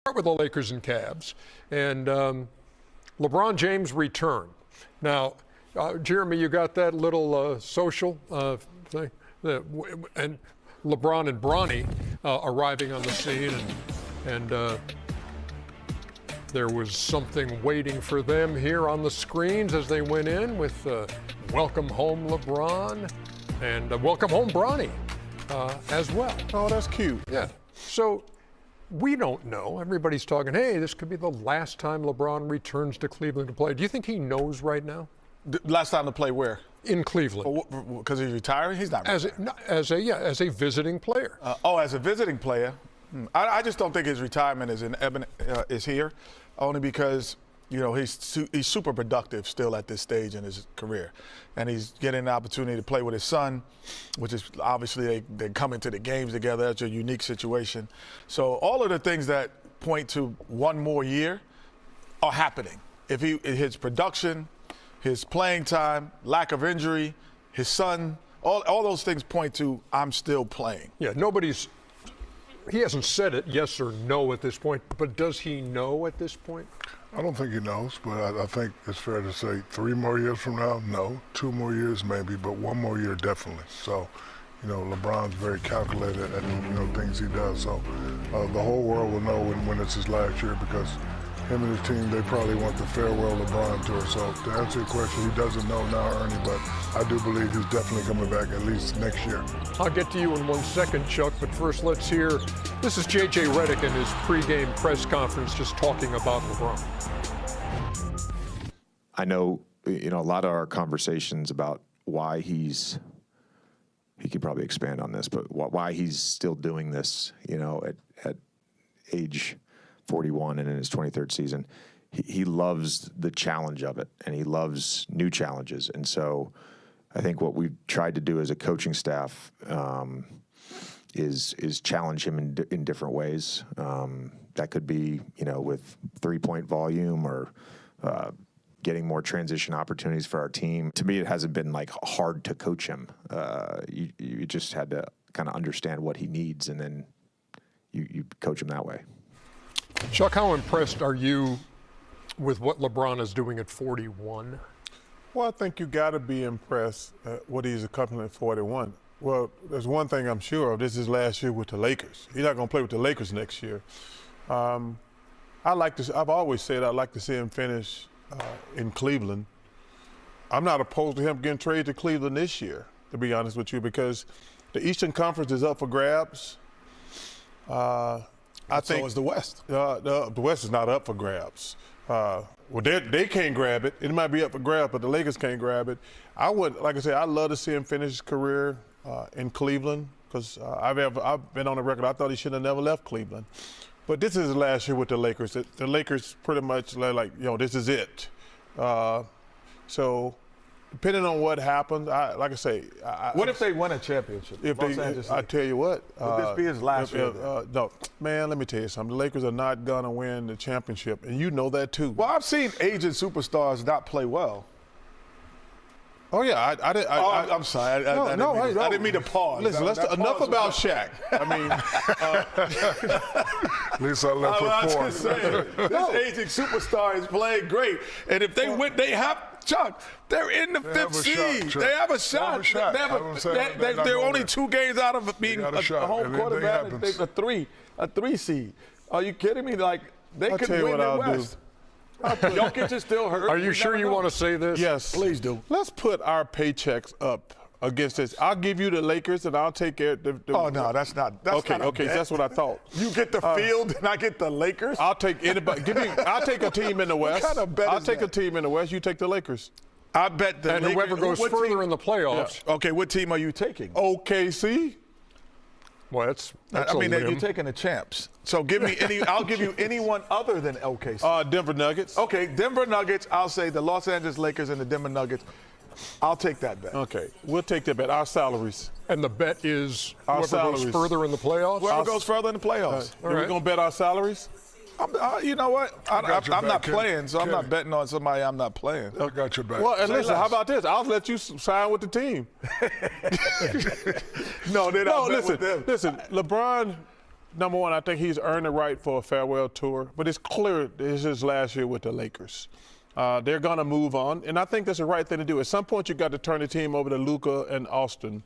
Start with the Lakers and Cavs, and LeBron James return. Now, Jeremy, you got that little social thing, and LeBron and Bronny arriving on the scene, and there was something waiting for them here on the screens as they went in with "Welcome Home, LeBron," and "Welcome Home, Bronny," as well. Oh, that's cute. Yeah. So. We don't know. Everybody's talking, hey, this could be the last time LeBron returns to Cleveland to play. Do you think he knows right now? Last time to play where? In Cleveland. Because he's retiring? He's not retiring. As a visiting player. As a visiting player? I just don't think his retirement is here, only because, you know, he's super productive still at this stage in his career. And he's getting the opportunity to play with his son, which is obviously they come into the games together. That's a unique situation. So all of the things that point to one more year are happening. If his production, his playing time, lack of injury, his son, all those things point to I'm still playing. Yeah, he hasn't said it yes or no at this point, but does he know at this point? I don't think he knows, but I think it's fair to say 3 more years from now, no. 2 more years maybe, but 1 more year definitely. So, you know, LeBron's very calculated at things he does. So the whole world will know when it's his last year, because him and his team, they probably want the farewell LeBron tour. So to answer your question, he doesn't know now, Ernie, but I do believe he's definitely coming back at least next year. I'll get to you in 1 second, Chuck, but first let's hear, this is J.J. Redick in his pregame press conference just talking about LeBron. I know, a lot of our conversations about why he could probably expand on this, but why he's still doing this, at age 41 and in his 23rd season. He loves the challenge of it, and he loves new challenges. And so I think what we've tried to do as a coaching staff is challenge him in different ways. That could be, with 3-point volume or getting more transition opportunities for our team. To me, it hasn't been hard to coach him. You just had to kind of understand what he needs, and then you coach him that way. Chuck, how impressed are you with what LeBron is doing at 41? Well, I think you got to be impressed at what he's accomplished at 41. Well, there's one thing I'm sure of. This is his last year with the Lakers. He's not going to play with the Lakers next year. I've always said I'd like to see him finish in Cleveland. I'm not opposed to him getting traded to Cleveland this year, to be honest with you, because the Eastern Conference is up for grabs. I think so is the West. The West is not up for grabs. They can't grab it. It might be up for grabs, but the Lakers can't grab it. Like I said, I'd love to see him finish his career in Cleveland, because I've been on the record. I thought he should have never left Cleveland. But this is his last year with the Lakers. The Lakers pretty much this is it. So depending on what happens, like I say. What if they win a championship? I tell you what. Would this be his last year? No, man, let me tell you something. The Lakers are not going to win the championship, and you know that too. Well, I've seen aging superstars not play well. Oh, yeah. I'm sorry. I didn't mean to pause. Listen, enough about Shaq. I mean. At least I left with 4. Just saying, this aging superstar is playing great. And if they win, Chuck, they're in the 5th seed. They have a shot. They're only 2 games out of being a home court advantage. A 3 seed. Are you kidding me? They could win the West. Jokic is still hurt. Are you sure you want to say this? Yes. Please do. Let's put our paychecks up against this. I'll give you the Lakers, and I'll take care of the Oh, no, that's not. Okay, that's what I thought. You get the field, and I get the Lakers? I'll take anybody. I'll take a team in the West. What kind of bet I'll is take that? a team in the West. You take the Lakers. I bet the And Lakers. whoever goes further in the playoffs. Yeah. Okay, what team are you taking? OKC. Well, that's you're taking the champs. So give me I'll give you anyone other than OKC. Denver Nuggets. Okay, Denver Nuggets. I'll say the Los Angeles Lakers and the Denver Nuggets. I'll take that bet. Okay, we'll take that bet. Our salaries. And the bet is Our whoever goes salaries. further in the playoffs? Whoever goes further in the playoffs. Are we going to bet our salaries? You know what? I'm not Kenny. playing, so I'm Kenny. not betting on somebody I'm not playing. I got your back. Well, and Say listen, less. how about this? I'll let you sign with the team. No, they're not No, betting with them. listen, LeBron number one, I think he's earned the right for a farewell tour. But it's clear this is his last year with the Lakers. They're going to move on, and I think that's the right thing to do. At some point, you got to turn the team over to Luka and Austin,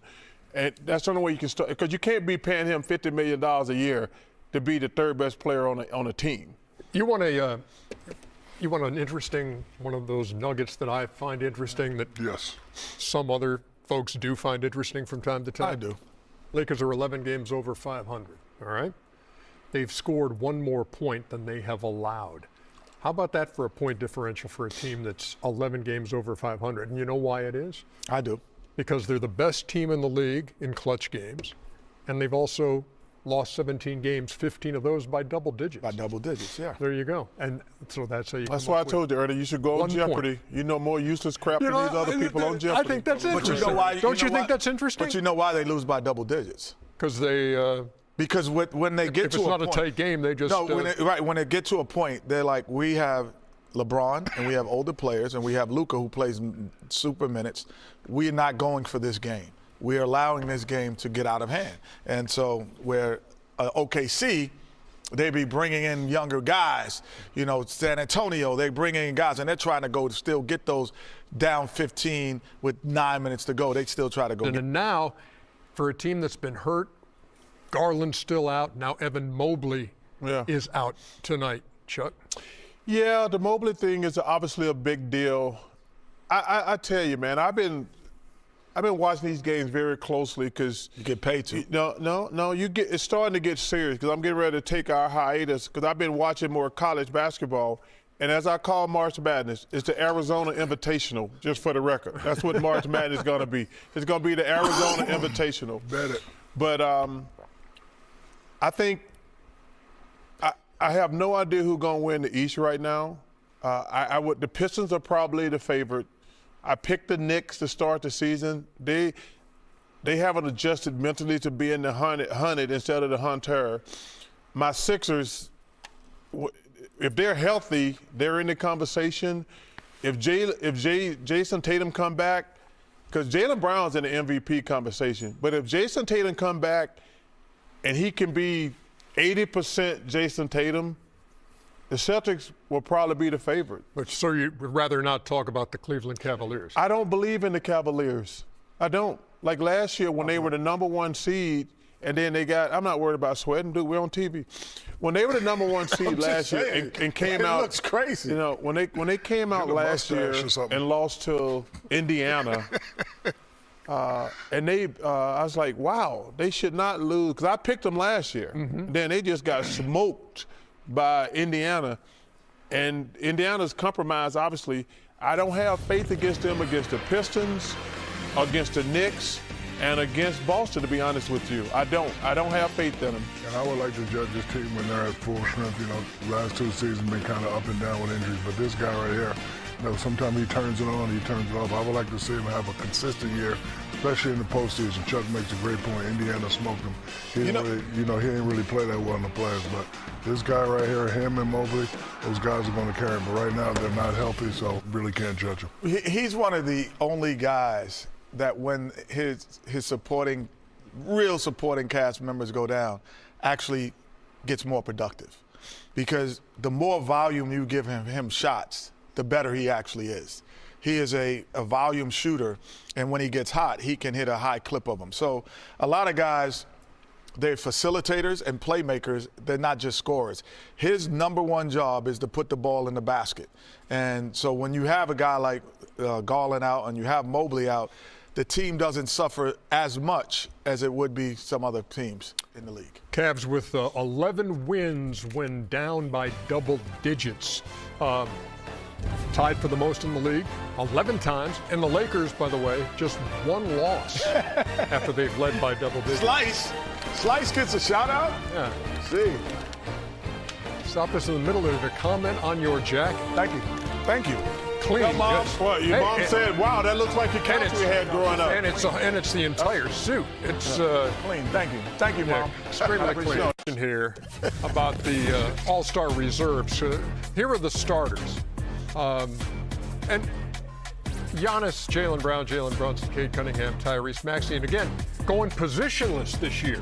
and that's the only way you can start. Because you can't be paying him $50 million a year to be the third best player on a team. You want an interesting one of those nuggets that I find interesting that Yes. some other folks do find interesting from time to time? I do. Lakers are 11 games over 500, all right? They've scored one more point than they have allowed. How about that for a point differential for a team that's 11 games over 500? And you know why it is? I do. Because they're the best team in the league in clutch games, and they've also lost 17 games, 15 of those by double digits. By double digits, yeah. There you go. And so that's how you That's come why I up told you earlier, you should go on 1 point. Jeopardy. You know more useless crap than these other people on Jeopardy. I think that's But interesting. you know why? Don't you know think why- that's interesting? But you know why they lose by double digits? Because they, Because when they get if to it's a not point, a tight game, they just no, when they get to a point, they're like, we have LeBron and we have older players and we have Luka who plays super minutes. We're not going for this game. We're allowing this game to get out of hand. And so where OKC, they be bringing in younger guys. You know, San Antonio, they bring in guys, and they're trying to go to still get those down 15 with 9 minutes to go. They still try to go. And now, for a team that's been hurt, Garland's still out. Now Evan Mobley is out tonight, Chuck. Yeah, the Mobley thing is obviously a big deal. I tell you, man, I've been watching these games very closely because You get paid to. No. It's starting to get serious because I'm getting ready to take our hiatus because I've been watching more college basketball. And as I call March Madness, it's the Arizona Invitational, just for the record. That's what March Madness is going to be. It's going to be the Arizona Invitational. Bet it. But I think I have no idea who's going to win the East right now. The Pistons are probably the favorite. I picked the Knicks to start the season. They haven't adjusted mentally to being the hunted instead of the hunter. My Sixers, if they're healthy, they're in the conversation. If Jason Tatum come back, because Jaylen Brown's in the MVP conversation, but if Jason Tatum come back and he can be 80% Jason Tatum, the Celtics will probably be the favorite. But so you'd rather not talk about the Cleveland Cavaliers? I don't believe in the Cavaliers. I don't. Like last year when they were the number one seed, and then they got, I'm not worried about sweating, dude, we're on TV. When they were the number one seed last year and came out. It looks crazy. You know, when they came out last year and lost to Indiana, and I was like, wow, they should not lose. Because I picked them last year. Then they just got smoked by Indiana. And Indiana's compromised, obviously. I don't have faith against them against the Pistons, against the Knicks, and against Boston, to be honest with you. I don't have faith in them. And I would like to judge this team when they're at full strength. You know, last two seasons been kind of up and down with injuries, but this guy right here, you know, sometimes he turns it on, he turns it off. I would like to see him have a consistent year, especially in the postseason. Chuck makes a great point. Indiana smoked him. He didn't really play that well in the playoffs, but this guy right here, him and Mobley, those guys are going to carry him. But right now they're not healthy, so really can't judge him. He's one of the only guys that when his real supporting cast members go down, actually gets more productive. Because the more volume you give him shots, the better he actually is. He is a volume shooter, and when he gets hot, he can hit a high clip of them. So a lot of guys, they're facilitators and playmakers. They're not just scorers. His number one job is to put the ball in the basket. And so when you have a guy like Garland out and you have Mobley out, the team doesn't suffer as much as it would be some other teams in the league. Cavs with 11 wins when down by double digits. Tied for the most in the league 11 times. And the Lakers, by the way, just one loss after they've led by double digits. Slice gets a shout out? Yeah. See. Stop us in the middle there to comment on your jacket. Thank you. Clean. Your mom, Yes. mom said, wow, that looks like the couch we had growing up. And it's the entire suit. It's Clean. Thank you, Mom. extremely clean. Here about the All-Star reserves. Here are the starters. And Giannis, Jaylen Brown, Jalen Brunson, Cade Cunningham, Tyrese Maxey, and again, going positionless this year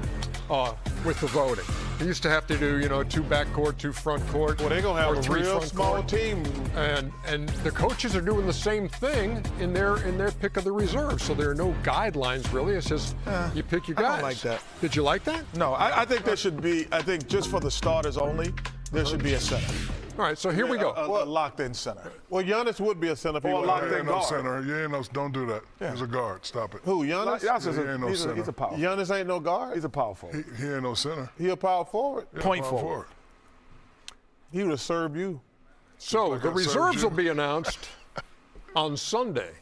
with the voting. He used to have to do, 2 backcourt, 2 front court. Well, they're going to or have a 3 real front small court. team. And the coaches are doing the same thing in their pick of the reserves. So there are no guidelines really. It's just you pick your guys. I don't like that. Did you like that? No, I think there should be. I think just for the starters only, there should be a center. All right, so here we go. A locked-in center. Well, Giannis would be a center if he Or was locked He in ain't no guard. center. You ain't no. Don't do that. He's a guard. Stop it. Who, Giannis? He's a power. Giannis ain't no guard. He's a power forward. He ain't no center. He a power forward. Point Power forward. He would have served you. So like the I served reserves you. will be announced on Sunday.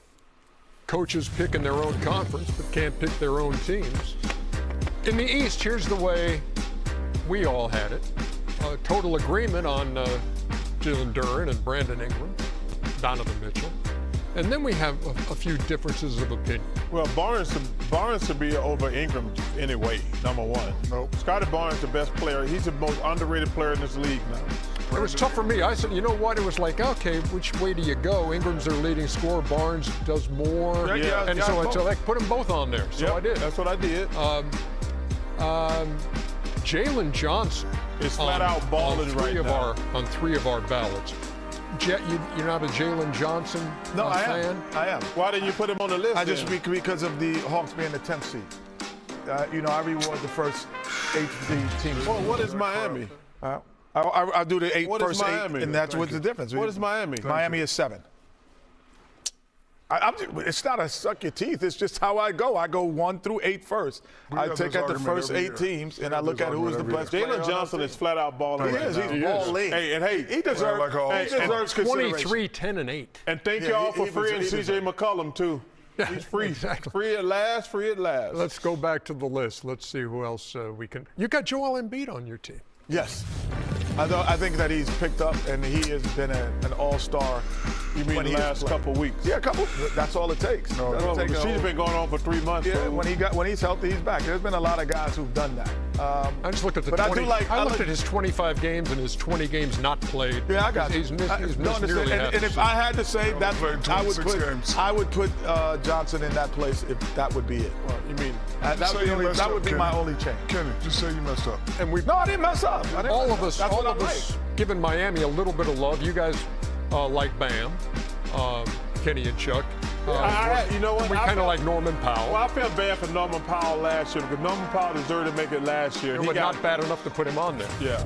Coaches pick in their own conference, but can't pick their own teams. In the East, here's the way we all had it. Total agreement on Jalen Duren and Brandon Ingram, Donovan Mitchell. And then we have a few differences of opinion. Well, Barnes should be over Ingram anyway, number one. Nope. Scotty Barnes, the best player. He's the most underrated player in this league now. It was tough for me. I said, you know what? It was like, okay, which way do you go? Ingram's their leading scorer. Barnes does more. Yeah, and so I put them both on there. So Yep, I did. That's what I did. Jalen Johnson It's flat out balling right now. On 3 of our ballots. Jet, you're not a Jalen Johnson No, I fan? am. I am. Why didn't you put him on the list? I just then? because of the Hawks being the 10th seed. I reward the first 8 seed teams. Well, what is Miami? I do the What is first 8, Miami? and that's what's the difference. What is Miami? Miami is 7. It's not a suck your teeth. It's just how I go. I go 1 through 8 first. I have take this out the argument first every 8 year. teams, We and I have look this at who is the argument best every player. Jalen Johnson is flat out balling He right is. now. He's balling. Hey, and hey, He deserves. like an He all-star. deserves consideration. 23, 10, and 8. And thank Yeah, y'all he for was- freeing he C.J. was- McCollum too. He's free. Exactly. Free at last. Free at last. Let's go back to the list. Let's see who else we can. You got Joel Embiid on your team. Yes. I think that he's picked up, and he has been an all-star. You mean when the he last has played. couple weeks? Yeah, a couple. That's all it takes. No, Doesn't Well, take the a season's whole- been going on for 3 months. Yeah, so- when he's healthy, he's back. There's been a lot of guys who've done that. I just looked at the But 20. I looked like- at his 25 games and his 20 games not played. Yeah, I got you. He's missed, I he's don't missed understand. nearly half And the if season. I had to say that, played I would 26 games. put Johnson in that place if that would be it. You mean? That Just would say be, you messed that up, would be Kenny. my only change. Kenny, just say you messed up. And we No, I didn't mess up. all of us, That's all what of I us, like. giving Miami a little bit of love. You guys like Bam, Kenny and Chuck. You know what? We I kind of felt- like Norman Powell. Well, I felt bad for Norman Powell last year because Norman Powell deserved to make it last year. but not bad enough to put him on there. Yeah.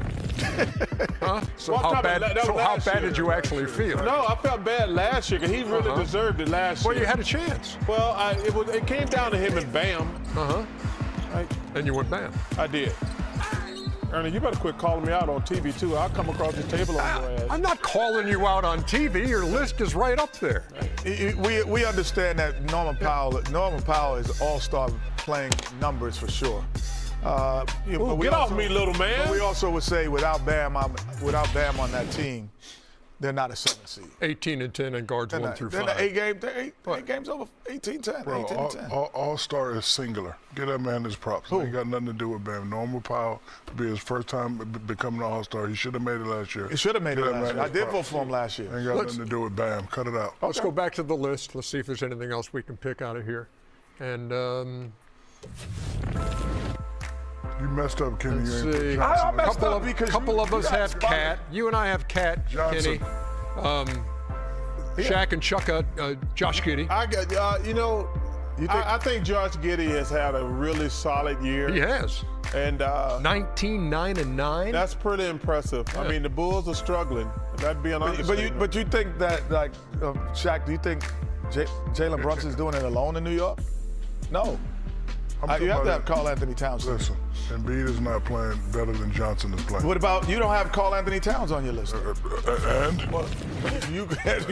Huh? So Well, I'm how talking bad? about that So how last bad year. did you actually feel? No, I felt bad last year because he really deserved it last Well, year. you had a chance. Well, it came down to him and Bam. And you went Bam. I did. Ernie, you better quit calling me out on TV too. I'll come across the table on your ass. I'm not calling you out on TV. Your list is right up there. We understand that Norman Powell is all-star playing numbers for sure. But Ooh, we get off also- me, little man. But we also would say without Bam on that team, they're not a 7 seed. 18 and 10 and guards They're 1 not- through they're 5. eight games over 18-10. Bro, 18-10. all-star is singular. Get that man his props. It ain't got nothing to do with Bam. Normal Powell to be his first time becoming an all-star. He should have made it last year. He should have made it Get that last man year. I his did props. vote for him last year. Ain't got nothing to do with Bam. Cut it out. Let's go back to the list. Let's see if there's anything else we can pick out of here. And You messed up, Kenny. let's You ain't put see. Johnson I in. messed up because couple you of us got have spotted. Cat. You and I have Cat, Johnson. Kenny. Shaq and Chuck, Josh Giddey. I think Josh Giddey has had a really solid year. He has. And 19, 9, and 9. that's pretty impressive. I mean, the Bulls are struggling. That'd be an understatement. But you think that, like, Shaq, do you think Jalen Brunson's doing it alone in New York? No. I'm You have talking to have about Karl Anthony Towns. Listen, Embiid is not playing better than Johnson is playing. What about you don't have Karl Anthony Towns on your list? And? Well, you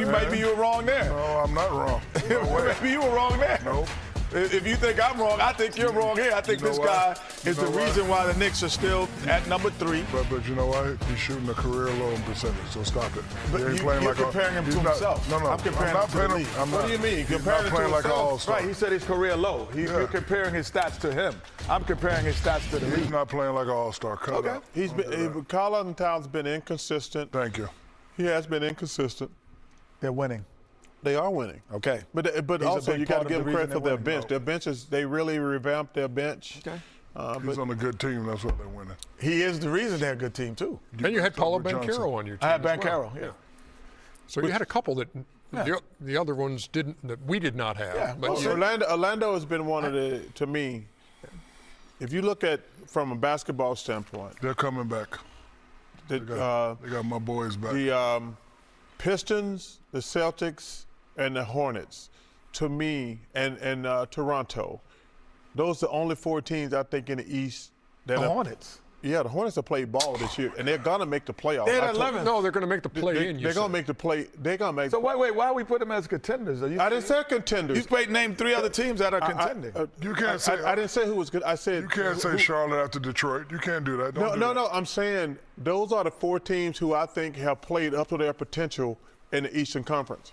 maybe you were wrong there. No, I'm not wrong. No way. Maybe you were wrong there. No. If you think I'm wrong, I think you're wrong here. I think You know this why? guy You is know the why? reason why the Knicks are still at number 3. But you know why? He's shooting a career low in percentage, so stop it. But He ain't you're playing like comparing him he's to not- himself. No, I'm comparing not him to the playing league. I'm What not. do you mean? He's Comparing not to playing like an himself? all-star. Right, he said his career low. You're comparing his stats to him. I'm comparing his stats to the He's league. not playing like an all-star. Cut Okay. it out. He's Don't do that. been Karl Anthony Towns been inconsistent. Thank you. He has been inconsistent. They're winning. They are winning. Okay. But He's a also big you got part to of give the them credit reason for their they're winning. bench. Their benches, they really revamped their bench. Okay. He's on a good team. That's why they're winning. He is the reason they're a good team, too. And you had Paulo Johnson. Banchero on your team. I had as Banchero, well. yeah. So you had a couple that the other ones didn't, that we did not have. Yeah, but well, you- Orlando has been one of the, to me, if you look at from a basketball standpoint, They're coming back. the, They got my boys back. the Pistons, the Celtics, and the Hornets, to me, and Toronto, those are the only 4 teams I think in the East that The are- Hornets. Yeah, the Hornets have played ball this year, and they're gonna make the playoffs. They're I at told- 11. no, they're going to make the play-in. They're gonna make the play. They're gonna make. So wait, why we put them as contenders? I didn't say contenders. You played name 3 other teams that are contending. You can't say. I didn't say who was good. I said You can't say Charlotte after Detroit. You can't do that. Don't do that. No. I'm saying those are the 4 teams who I think have played up to their potential in the Eastern Conference.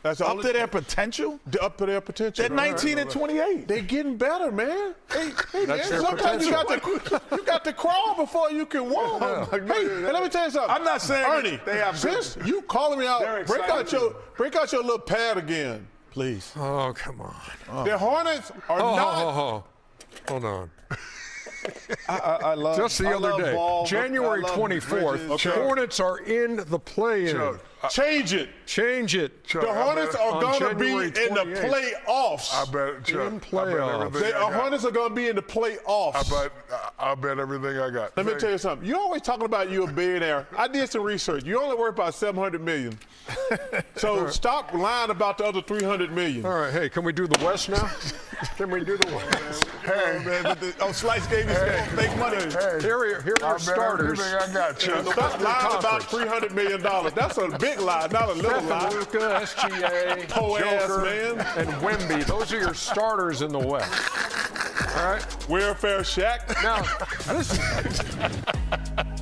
That's the Up only- to their potential? Up to their potential. They're 19 and 28. They're getting better, man. Hey, man, That's their sometimes you got to crawl before you can walk. Hey, and let me tell you something. I'm not saying Ernie, they have since you calling me They're out, break out your little pad again. Please. Oh, come on. The Hornets are not. Hold on. I love Just the I other love day, ball. January I love 24th, Bridges. Hornets are in the play-in. Chuck, Change it. Change it. Chuck, The Hornets are on going to be January in the 28th. playoffs. I bet. Chuck, In playoffs. The Hornets are going to be in the playoffs. I bet everything I got. Let me tell you something. You're always talking about you're a billionaire. I did some research. You only worth about $700 million. So stop lying about the other $300 million. All right, hey, can we do the West now? Can we do the West? Slice gave you some fake money. Here I are bet starters. everything I got, Chuck. Stop lying about $300 million. That's a big lie, not a little Stephen lie. Luka, SGA, Po-ass Joker, man. and Wemby. Those are your starters in the West. All right. Welfare shack. Now, listen.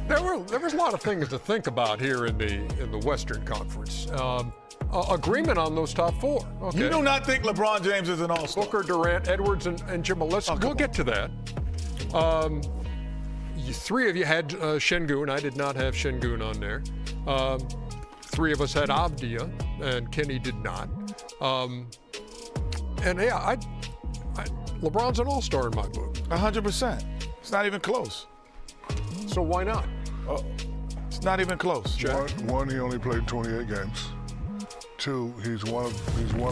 There was a lot of things to think about here in the Western Conference. Agreement on those top 4. Okay. You do not think LeBron James is an all-star? Booker, Durant, Edwards, and Jamal. We'll get to that. 3 of you had Şengün. I did not have Şengün on there. 3 of us had Avdia, and Kenney did not. And yeah, LeBron's an all-star in my book. 100%. It's not even close. So why not? It's not even close. One, he only played 28 games. 2, he's one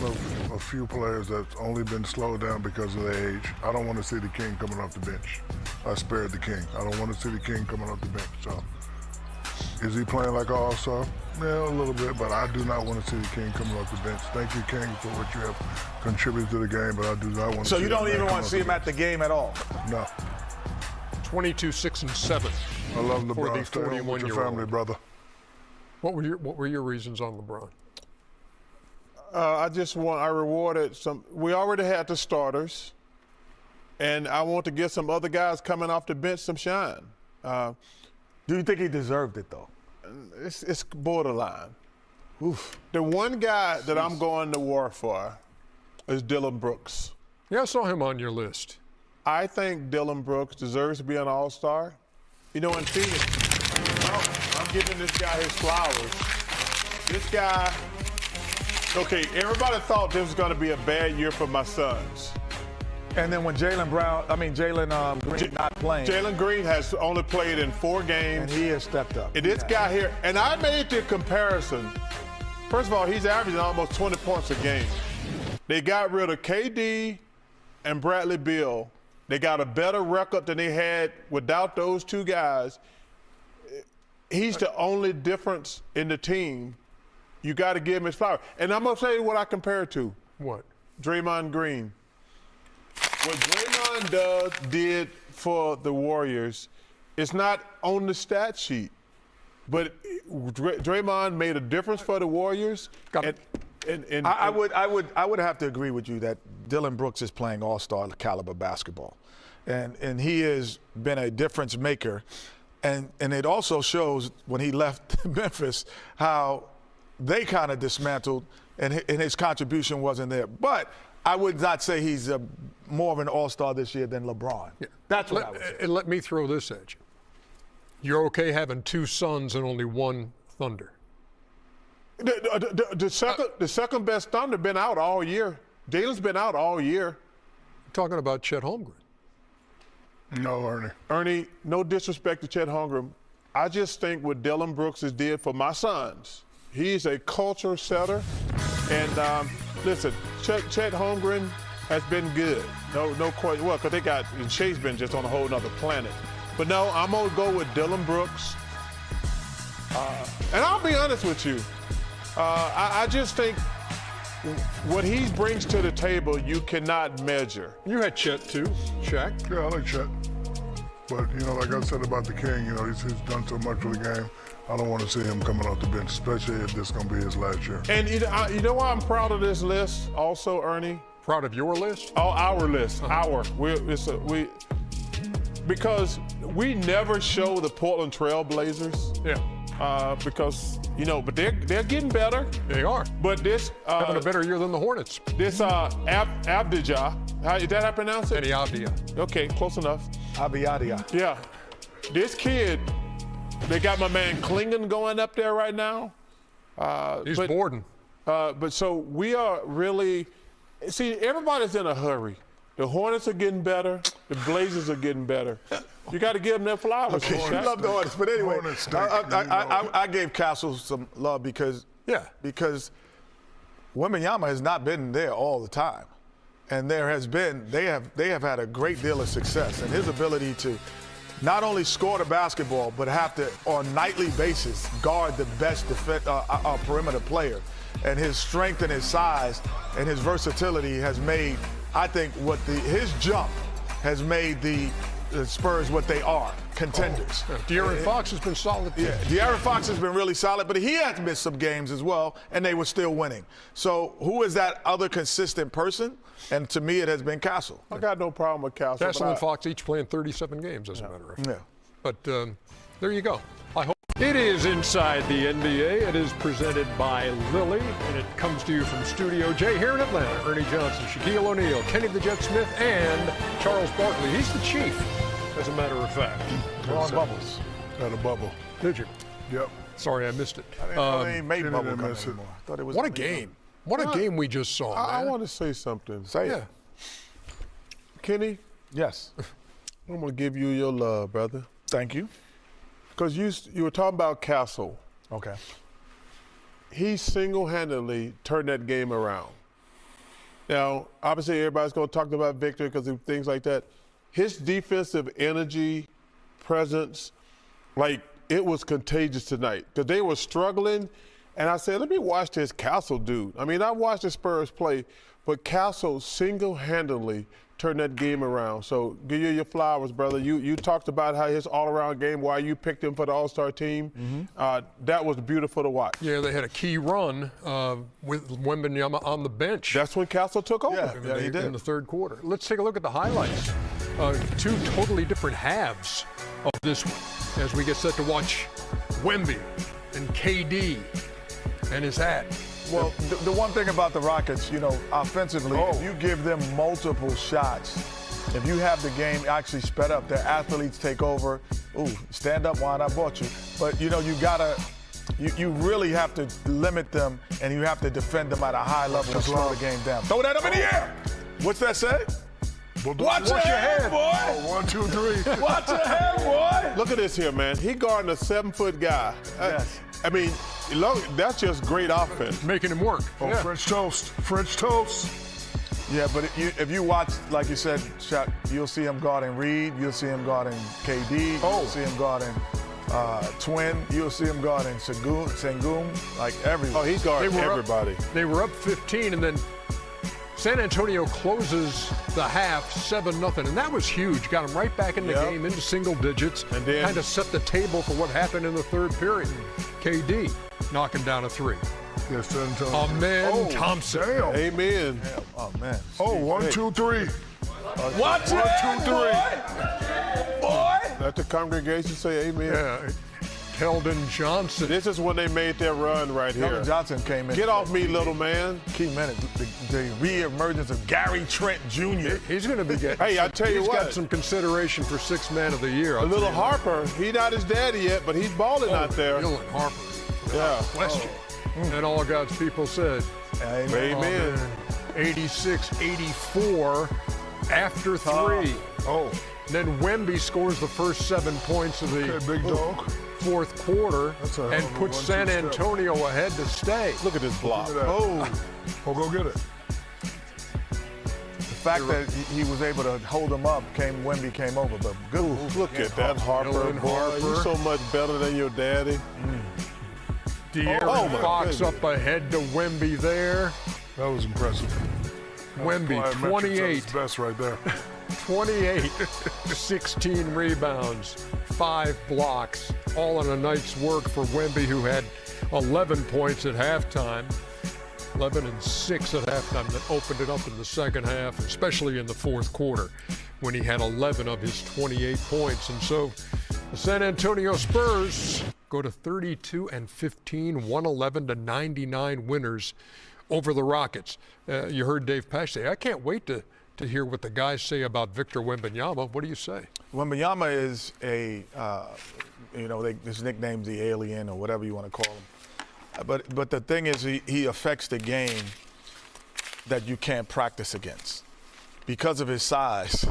of a few players that's only been slowed down because of their age. I don't want to see the king coming off the bench. I spared the king. I don't want to see the king coming off the bench. So, is he playing like an all-star? Yeah, a little bit, but I do not want to see the king coming off the bench. Thank you, King, for what you have contributed to the game, but I do not want to So see you the don't man even come want to off see him the at the game at all? bench. No. 22, 6, and 7. I love For the LeBron. Stay home with your 41-year-old. family, brother. What were your reasons on LeBron? I rewarded some. We already had the starters, and I want to give some other guys coming off the bench some shine. Do you think he deserved it, though? It's borderline. Oof. The one guy that I'm going to war for is Dillon Brooks. Yeah, I saw him on your list. I think Dillon Brooks deserves to be an all-star. You know, in Phoenix, I'm giving this guy his flowers. This guy, okay, everybody thought this was going to be a bad year for my Suns. And then when Jalen Green not playing, Jalen Green has only played in 4 games. and he has stepped up. And this guy here, and I made the comparison. First of all, he's averaging almost 20 points a game. They got rid of KD and Bradley Beal. They got a better record than they had without those 2 guys. He's the only difference in the team. You got to give him his flowers. And I'm going to tell you what I compare it to. What? Draymond Green. What Draymond did for the Warriors is not on the stat sheet, but Draymond made a difference for the Warriors. I would have to agree with you that Dillon Brooks is playing all-star caliber basketball, and he has been a difference maker, and it also shows when he left Memphis how they kind of dismantled, and his contribution wasn't there. But I would not say he's more of an all-star this year than LeBron. Yeah. That's what I would say. And let me throw this at you. You're okay having 2 Suns and only 1 Thunder. The second best Thunder been out all year. Dalen's been out all year. I'm talking about Chet Holmgren. No, Ernie. Ernie, no disrespect to Chet Holmgren. I just think what Dillon Brooks has did for my sons, he's a culture setter. And listen, Chet Holmgren has been good. No question. Well, because and Shea's been just on a whole nother planet. But no, I'm going to go with Dillon Brooks. And I'll be honest with you. I just think what he brings to the table, you cannot measure. You had Chet too, Shaq. Yeah, I like Chet. But, like I said about the King, he's done so much for the game. I don't want to see him coming off the bench, especially if this is going to be his last year. And you know why I'm proud of this list also, Ernie? Proud of your list? Oh, our list. Because we never show the Portland Trail Blazers. Yeah. Because, but they're getting better. They are. But this... having a better year than the Hornets. This Abdijah, is that how I pronounce it? Kenney Abdijah. Okay, close enough. Abiyadia. Yeah. This kid, they got my man Klingon going up there right now. He's Borden. But so we are really... See, everybody's in a hurry. The Hornets are getting better. The Blazers are getting better. You got to give them their flowers. Okay, you love the Hornets, but anyway, I gave Castle some love because Wembanyama has not been there all the time, and they have had a great deal of success, and his ability to not only score the basketball but have to on nightly basis guard the best perimeter player, and his strength and his size and his versatility has made. I think his jump has made the Spurs what they are, contenders. De'Aaron Fox has been solid too. Yeah, De'Aaron Fox has been really solid, but he has missed some games as well, and they were still winning. So who is that other consistent person? And to me, it has been Castle. I got no problem with Castle. Castle and Fox each playing 37 games, as a matter of fact. Yeah. But there you go. I hope. It is Inside the NBA. It is presented by Lilly, and it comes to you from Studio J here in Atlanta. Ernie Johnson, Shaquille O'Neal, Kenny the Jet Smith, and Charles Barkley. He's the chief, as a matter of fact. Ron Bubbles. Had a bubble. Did you? Yep. Sorry, I missed it. I didn't know they made Kenny bubble didn't gum miss it. anymore. I thought it was What a game. What a game we just saw, I man. want to say something. Say it. Yeah. Kenny, Yes. I'm going to give you your love, brother. Thank you. Because you were talking about Castle. Okay. He single-handedly turned that game around. Now, obviously, everybody's going to talk about Victor because of things like that. His defensive energy, presence, it was contagious tonight because they were struggling. And I said, let me watch this Castle dude. I mean, I watched the Spurs play, but Castle single-handedly turned that game around. So give you your flowers, brother. You talked about how his all-around game, why you picked him for the All-Star team. Mm-hmm. That was beautiful to watch. Yeah, they had a key run with Wembanyama on the bench. That's when Castle took over. Yeah, he did. In the third quarter. Let's take a look at the highlights. Two totally different halves of this one as we get set to watch Wemby and KD and his hat. Well, the one thing about the Rockets, offensively, if you give them multiple shots, if you have the game actually sped up, their athletes take over. Ooh, stand up, wine, I bought you. But, you really have to limit them, and you have to defend them at a high level to slow the game down. Throw that up in the air. What's that say? Watch your head, boy. 1, 2, 3. Watch your head, boy. Look at this here, man. He guarding a 7-foot guy. Yes. I mean, that's just great offense. Making him work. Oh, Yeah. French toast. French toast. Yeah, but if you watch, like you said, Shaq, you'll see him guarding Reed. You'll see him guarding KD. You'll see him guarding Twin. You'll see him guarding Sengun, like everyone. Oh, he's guarding everybody. They were up 15, and then San Antonio closes the half 7-0, and that was huge. Got them right back in the game, into single digits, and then kind of set the table for what happened in the third period. KD knocking down a 3. Yes, San Antonio. Amen Thompson. Damn. Amen. Oh, man. Oh, 1, 2, 3. Watch 1, 2, 3. Boy. Let the congregation say amen. Yeah. Keldon Johnson. This is when they made their run right here. Keldon Johnson came in. Get off me, little man. Key minute. The re-emergence of Gary Trent Jr. He's going to be getting. Hey, I tell you he's what. got some consideration for 6th man of the year. A little Harper. He not his daddy yet, but he's balling out there. Dillon Harper. Yeah. Question. And all God's people said. Amen. 86-84 after 3. And then Wemby scores the first 7 points of the big dog. fourth quarter and puts San 1-2 Antonio ahead to stay. Look at this block. Oh, go get it. The fact that he was able to hold him up, Wemby came over, but good move. Look at that Harper. Dillon Boy, Harper. You're so much better than your daddy. De'Aaron my Fox goodness. up ahead to Wemby there. That was impressive. Wemby, Plyometrics at 28. his best right there. 28, 16 rebounds, 5 blocks, all in a night's work for Wemby, who had 11 points at halftime, 11 and 6 at halftime, that opened it up in the second half, especially in the fourth quarter, when he had 11 of his 28 points. And so the San Antonio Spurs go to 32-15, 111-99 winners over the Rockets. You heard Dave Pasch say, I can't wait to hear what the guys say about Victor Wembanyama. What do you say? Wembanyama is his nickname's the alien or whatever you want to call him. But the thing is, he affects the game that you can't practice against because of his size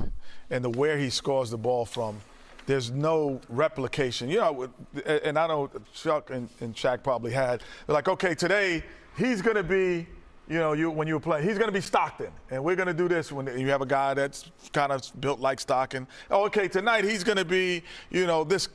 and where he scores the ball from. There's no replication. And I know Chuck and Shaq probably had. They're like, okay, today he's going to be, when you were playing, he's going to be Stockton, and we're going to do this. When you have a guy that's kind of built like Stockton, oh, okay, tonight he's going to be, this.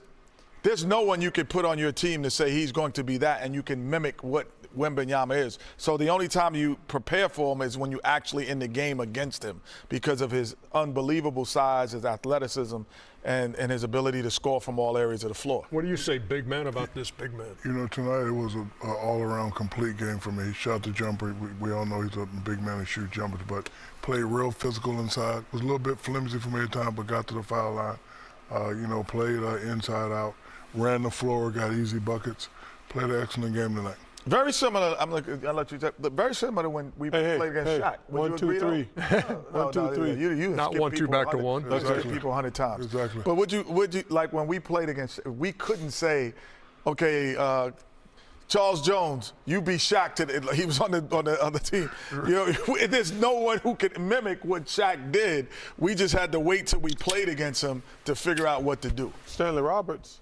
There's no one you could put on your team to say he's going to be that, and you can mimic what Wembanyama is. So the only time you prepare for him is when you're actually in the game against him because of his unbelievable size, his athleticism, and his ability to score from all areas of the floor. What do you say, big man, about this big man? Tonight it was an all-around complete game for me. He shot the jumper. We all know he's a big man and shoot jumpers, but played real physical inside. Was a little bit flimsy for me at times, but got to the foul line. Played inside out. Ran the floor, got easy buckets. Played an excellent game tonight. Very similar. I'll let you talk. Very similar to when we played against Shaq. Would 1, 2, 3. No, 1, 2, 3. You Not 1, 2 back to 1. Skip people 100 times. Exactly. But would you like when we played against? We couldn't say, okay, Charles Jones, you be Shaq today. He was on the other team. There's no one who could mimic what Shaq did. We just had to wait till we played against him to figure out what to do. Stanley Roberts.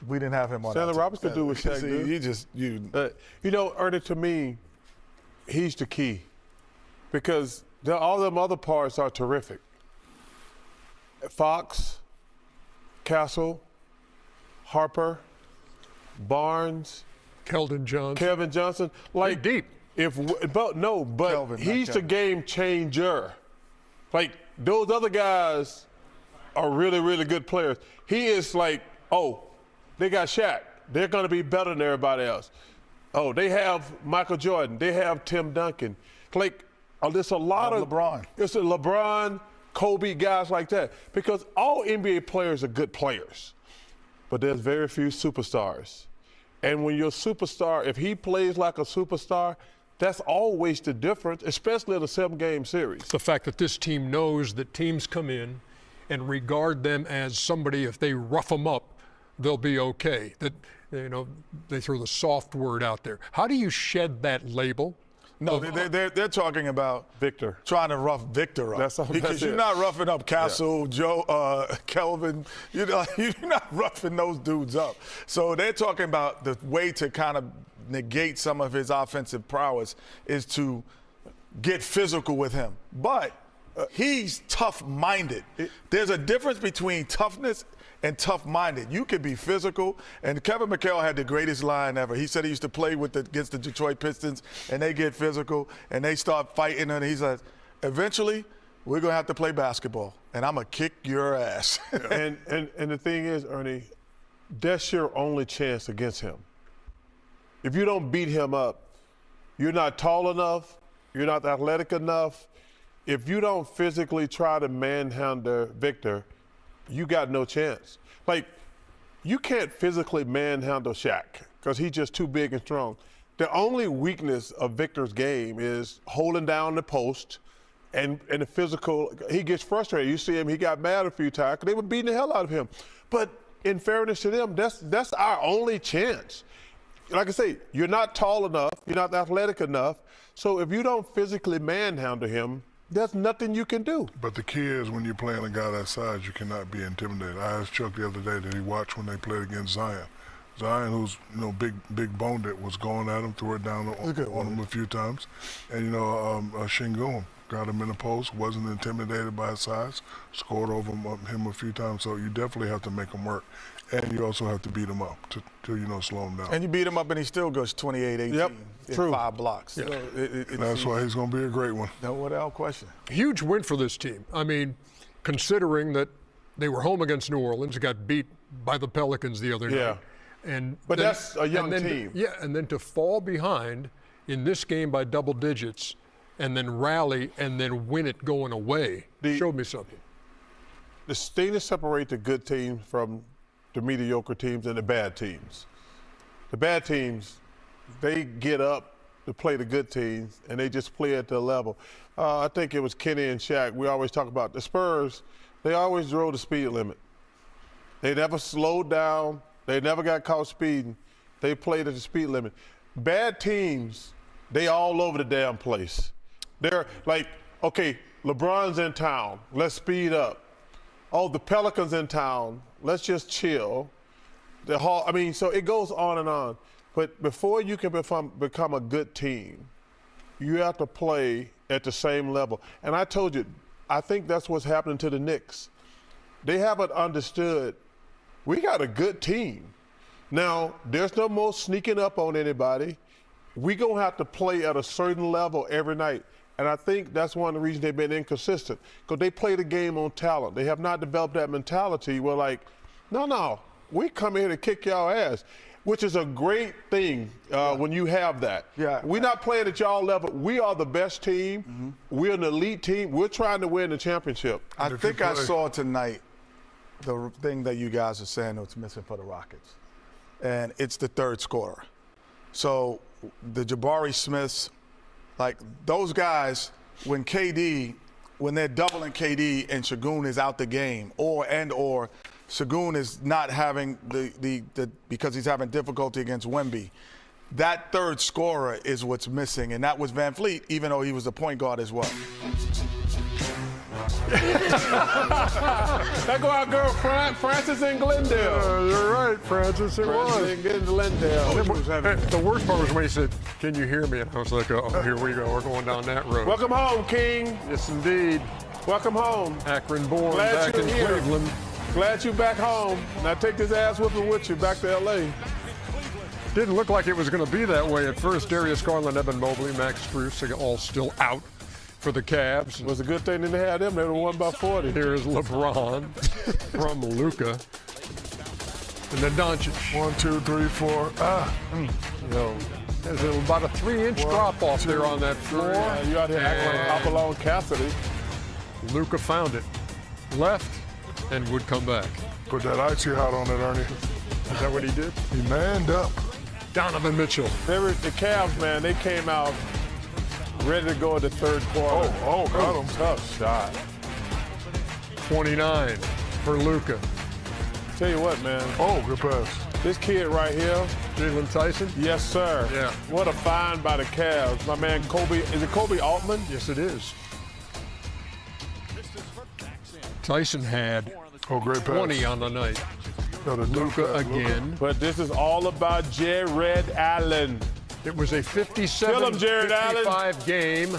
We didn't have him on. Stanley Roberts could do what Shaq did. Ernie, to me, he's the key because all them other parts are terrific. Fox, Castle, Harper, Barnes, Keldon Johnson. Kevin Johnson, like deep. Kelvin, he's the game changer. Like those other guys are really, really good players. He is like, they got Shaq. They're going to be better than everybody else. Oh, they have Michael Jordan. They have Tim Duncan. Like, there's a lot of LeBron. It's a LeBron, Kobe, guys like that. Because all NBA players are good players, but there's very few superstars. And when you're a superstar, if he plays like a superstar, that's always the difference, especially in a 7-game series. The fact that this team knows that teams come in and regard them as somebody, if they rough them up, they'll be okay. That, they throw the soft word out there. How do you shed that label? No, they're talking about Victor. Trying to rough Victor up. Because you're not roughing up Castle, Joe, Kelvin. You're not roughing those dudes up. So they're talking about the way to kind of negate some of his offensive prowess is to get physical with him. But he's tough-minded. There's a difference between toughness and tough-minded. You could be physical, and Kevin McHale had the greatest line ever. He said he used to play against the Detroit Pistons, and they get physical, and they start fighting, and he says, eventually, we're going to have to play basketball, and I'm going to kick your ass. and the thing is, Ernie, that's your only chance against him. If you don't beat him up, you're not tall enough, you're not athletic enough. If you don't physically try to manhandle Victor, you got no chance. Like, you can't physically manhandle Shaq because he's just too big and strong. The only weakness of Victor's game is holding down the post and the physical. He gets frustrated. You see him, he got mad a few times because they were beating the hell out of him. But in fairness to them, that's our only chance. Like I say, you're not tall enough, you're not athletic enough. So if you don't physically manhandle him, there's nothing you can do. But the key is when you're playing a guy that size, you cannot be intimidated. I asked Chuck the other day that he watched when they played against Zion. Zion, who's big boned it, was going at him, threw it down on him a few times, and Şengün got him in the post, wasn't intimidated by his size, scored over him a few times. So you definitely have to make him work, and you also have to beat him up to slow him down. And you beat him up, and he still goes 28-18 in True. 5 blocks. Yeah. So That's why he's going to be a great one. No without question. Huge win for this team. I mean, considering that they were home against New Orleans, got beat by the Pelicans the other night. But that's a young team. And then to fall behind in this game by double digits and then rally and then win it going away showed me something. The thing to separate the good teams from the mediocre teams and the bad teams. The bad teams, they get up to play the good teams, and they just play at their level. I think it was Kenney and Shaq. We always talk about the Spurs. They always drove the speed limit. They never slowed down. They never got caught speeding. They played at the speed limit. Bad teams, they all over the damn place. They're like, okay, LeBron's in town. Let's speed up. Oh, the Pelicans in town. Let's just chill. So it goes on and on. But before you can become a good team, you have to play at the same level. And I told you, I think that's what's happening to the Knicks. They haven't understood we got a good team. Now, there's no more sneaking up on anybody. We're going to have to play at a certain level every night. And I think that's one of the reasons they've been inconsistent, because they play the game on talent. They have not developed that mentality where, like, no, we come here to kick y'all ass, which is a great thing when you have that. Yeah. We're not playing at y'all level. We are the best team. Mm-hmm. We're an elite team. We're trying to win the championship. I think I saw tonight the thing that you guys are saying that's missing for the Rockets, and it's the third scorer. So the Jabari Smiths, like those guys, when they're doubling KD and Şengün is out the game, or Şengün is not having the because he's having difficulty against Wemby, that third scorer is what's missing, and that was Van Fleet, even though he was the point guard as well. That go our girl Francis in Glendale. You're right, Francis. It was. Francis in Glendale. The worst part was when he said, "Can you hear me?" And I was like, "Oh, here we go. We're going down that road." Welcome home, King. Yes, indeed. Welcome home. Akron-born, Glad back you're in here. Cleveland. Glad you back home. Now take this ass whooping with you back to L.A. Didn't look like it was going to be that way at first. Darius Garland, Evan Mobley, Max Strus, all still out for the Cavs. It was a good thing they didn't have them. They would have won by 40. Here's LeBron from Luka. And then Doncic. 1, 2, 3, 4. There's about a 3-inch drop off there on that floor. Yeah, you out here acting like Hopalong Cassidy. Luka found it. Left and would come back. Put that icy hot on it, Ernie. Is that what he did? He manned up. Donovan Mitchell. The Cavs, man, they came out ready to go in the third quarter. Got him. Tough shot. 29 for Luka. Tell you what, man. Good pass. This kid right here. Jalen Tyson. Yes, sir. Yeah. What a find by the Cavs. My man Kobe. Is it Kobe Altman? Yes, it is. Tyson had Great pass. 20 on the night. Luka again. But this is all about Jared Allen. It was a 57-55 game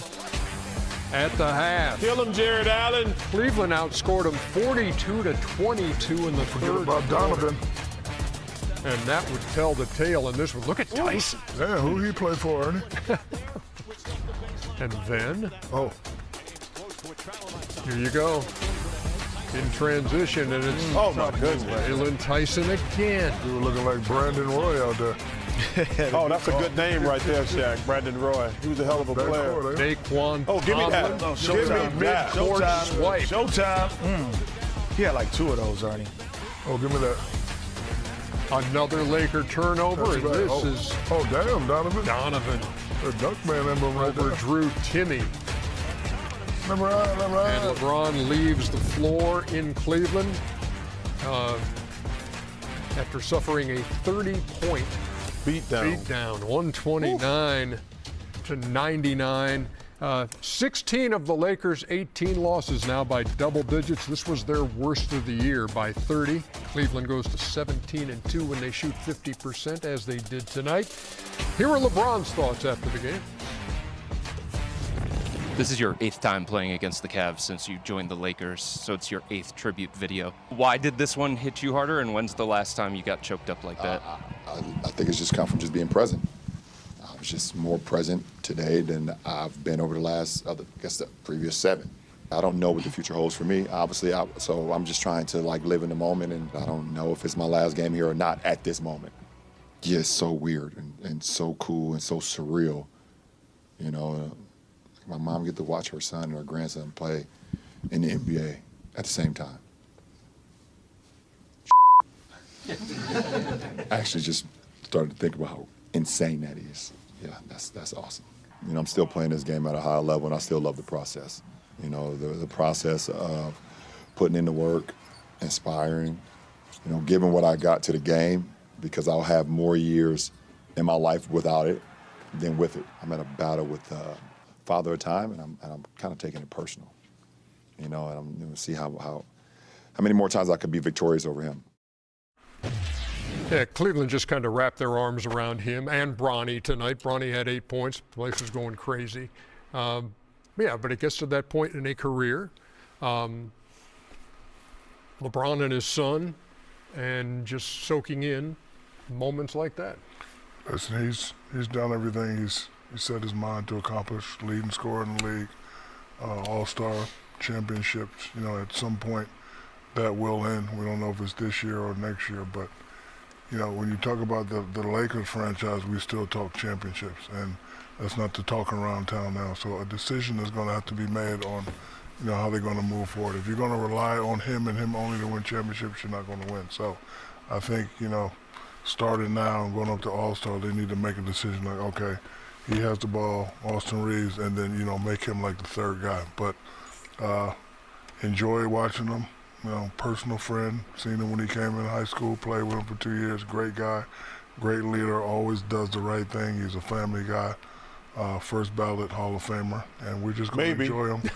at the half. Kill him, Jared Allen. Cleveland outscored him 42-22 in the third About Donovan. quarter. And that would tell the tale in this one. Look at Tyson. Yeah, who he play for, Ernie? And then, here you go. In transition, and it's Oh, my goodness. Jalen Tyson again. We were looking like Brandon Roy out there. Oh, that's a good name right there, Shaq. Brandon Roy. He was a hell of a player. Backcourt, eh? Daquan Oh, give me that. Tomlin. Give me that. Mid-court swipe. Showtime. He had like 2 of those, Ernie. Give me that. Another Laker turnover, That's and right. this is Damn, Donovan. Donovan The Duckman emblem right over there. Drew Timme. LeBron. And LeBron leaves the floor in Cleveland after suffering a 30-point Beat down. beatdown, 129-99. 16 of the Lakers' 18 losses now by double digits. This was their worst of the year by 30. Cleveland goes to 17-2 when they shoot 50%, as they did tonight. Here are LeBron's thoughts after the game. This is your 8th time playing against the Cavs since you joined the Lakers, so it's your 8th tribute video. Why did this one hit you harder, and when's the last time you got choked up like that? I think it's just come from just being present. I was just more present today than I've been over the previous 7. I don't know what the future holds for me, obviously, so I'm just trying to live in the moment, and I don't know if it's my last game here or not at this moment. Yeah, it's so weird and so cool and so surreal, you know. My mom get to watch her son and her grandson play in the NBA at the same time. I actually just started to think about how insane that is. Yeah, that's awesome. You know, I'm still playing this game at a high level, and I still love the process. You know, the process of putting in the work, inspiring, you know, giving what I got to the game, because I'll have more years in my life without it than with it. I'm at a battle with Father of Time, and I'm kind of taking it personal, you know, and I'm going to see how many more times I could be victorious over him. Yeah, Cleveland just kind of wrapped their arms around him and Bronny tonight. Bronny had 8 points. The place was going crazy. Yeah, but it gets to that point in a career. LeBron and his son, and just soaking in moments like that. Listen, he's done everything he set his mind to accomplish. Leading scorer in the league, all-star, championships. You know, at some point that will end. We don't know if it's this year or next year, but you know, when you talk about the Lakers franchise, we still talk championships, and that's not the talking around town now. So a decision is going to have to be made on, you know, how they're going to move forward. If you're going to rely on him and him only to win championships, you're not going to win. So I think, you know, starting now and going up to All-Star, they need to make a decision like, okay, he has the ball, Austin Reeves, and then, you know, make him like the third guy. But enjoy watching him. You know, personal friend, seen him when he came in high school, played with him for 2 years, great guy, great leader, always does the right thing. He's a family guy, first ballot Hall of Famer, and we're just going to enjoy him.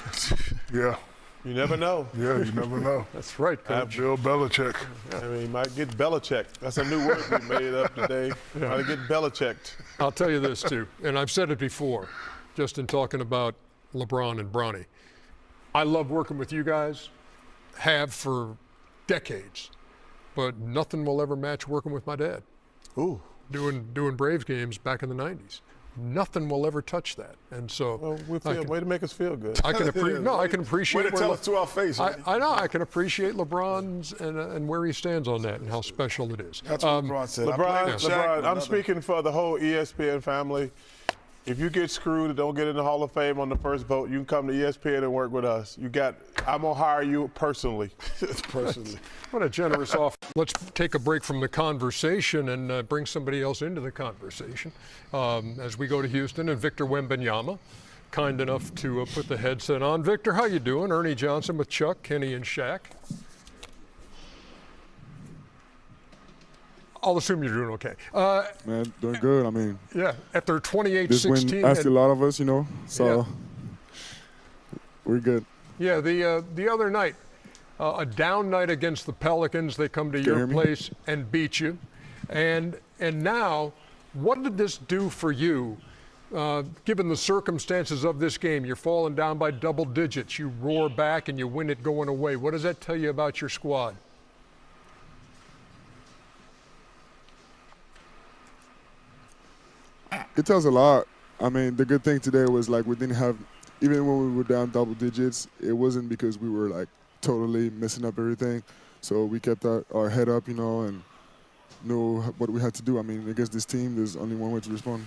Yeah. You never know. Yeah, you never know. That's right, Coach. Bill Belichick. I mean, he might get Belichick. That's a new word we made up today. How to get Belichicked. I'll tell you this, too, and I've said it before, just in talking about LeBron and Bronny. I love working with you guys, have for decades, but nothing will ever match working with my dad. Ooh. Doing Braves games back in the 90s. Nothing will ever touch that. And so, well, way to make us feel good. I can appreciate. Way to tell us to our face. I know. I can appreciate LeBron's and where he stands on that and how special it is. That's what LeBron said. LeBron, I'm speaking for the whole ESPN family. If you get screwed and don't get in the Hall of Fame on the first vote, you can come to ESPN and work with us. I'm gonna hire you personally. What a generous offer. Let's take a break from the conversation and bring somebody else into the conversation as we go to Houston. And Victor Wembanyama, kind enough to put the headset on. Victor, how you doing? Ernie Johnson with Chuck, Kenney, and Shaq. I'll assume you're doing okay. Man, doing good. I mean, yeah, after 28-16. This win asked a lot of us, you know, so we're good. Yeah, the other night, a down night against the Pelicans, they come to your place and beat you. And now, what did this do for you, given the circumstances of this game? You're falling down by double digits. You roar back and you win it going away. What does that tell you about your squad? It tells a lot. I mean, the good thing today was like we didn't have, even when we were down double digits, it wasn't because we were like totally messing up everything. So we kept our head up, you know, and knew what we had to do. I mean, against this team, there's only one way to respond.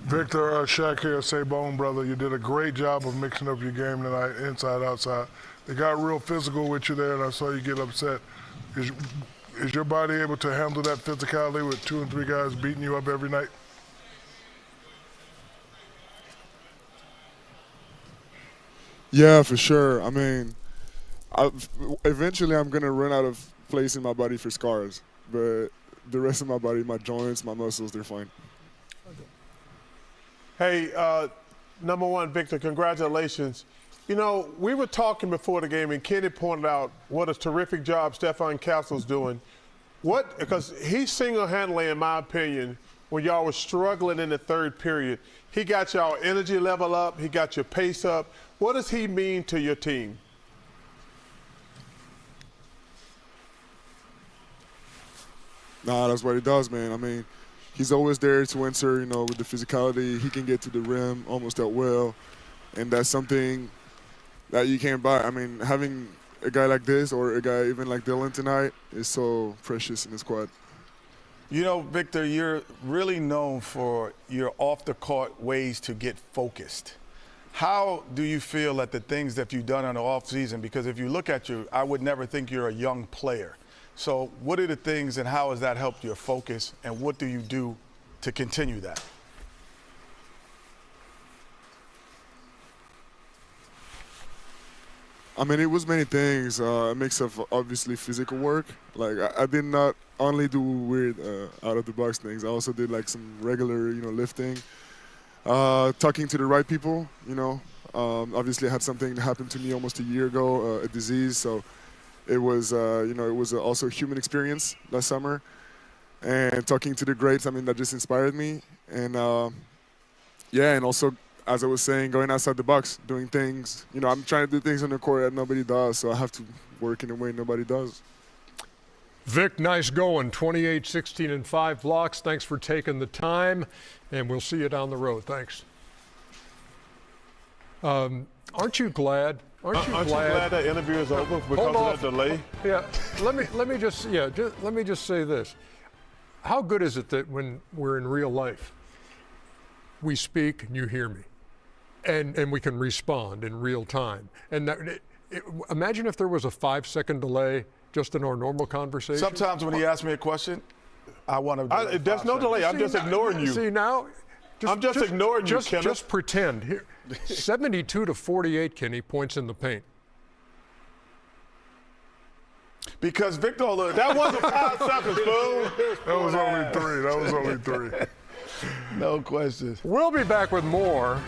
Victor, Shaq here, say bone brother. You did a great job of mixing up your game tonight, inside, outside. They got real physical with you there, and I saw you get upset. Is your body able to handle that physicality with 2 and 3 guys beating you up every night? Yeah, for sure. I mean, eventually I'm going to run out of place in my body for scars. But the rest of my body, my joints, my muscles, they're fine. Hey, Number one, Victor, congratulations. You know, we were talking before the game, and Kenney pointed out what a terrific job Stephon Castle's doing. Because he single-handedly, in my opinion, when y'all were struggling in the third period, he got y'all energy level up, he got your pace up. What does he mean to your team? Nah, that's what he does, man. I mean, he's always there to answer, you know, with the physicality. He can get to the rim almost at will, and that's something that you can't buy. I mean, having a guy like this or a guy even like Dillon tonight is so precious in the squad. You know, Victor, you're really known for your off-the-court ways to get focused. How do you feel that the things that you've done in the offseason, because if you look at you, I would never think you're a young player. So what are the things and how has that helped your focus, and what do you do to continue that? I mean, it was many things. A mix of obviously physical work. Like I did not only do weird out-of-the-box things. I also did like some regular, you know, lifting, talking to the right people. You know, obviously I had something that happened to me almost a year ago, a disease. So it was, you know, it was also a human experience last summer. And talking to the greats, I mean, that just inspired me. And yeah, and also, as I was saying, going outside the box, doing things. You know, I'm trying to do things on the court that nobody does, so I have to work in a way nobody does. Vic, nice going. 28, 16, and 5 blocks. Thanks for taking the time, and we'll see you down the road. Thanks. Aren't you glad? Aren't you glad that interview is over because of that delay? Yeah. Let me just say this. How good is it that when we're in real life, we speak and you hear me, and we can respond in real time? And imagine if there was a 5-second delay just in our normal conversation. Sometimes when he asks me a question, I want to. There's no delay. I'm just ignoring you. See now, I'm just ignoring you, Kenneth. Just pretend. Here, 72-48, Kenney, points in the paint. Because Victor, that wasn't 5 seconds, fool. That was only three. No questions. We'll be back with more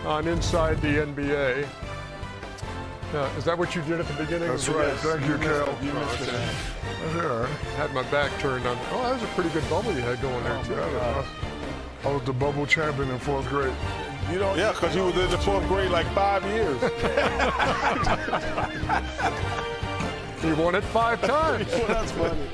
on Inside the NBA. Is that what you did at the beginning? That's right. Thank you, Cal. You missed it. Yeah. Had my back turned on. Oh, that was a pretty good bubble you had going there, too. I was the bubble champion in 4th grade. Yeah, because you was in the 4th grade like 5 years. You won it 5 times. Well, that's funny.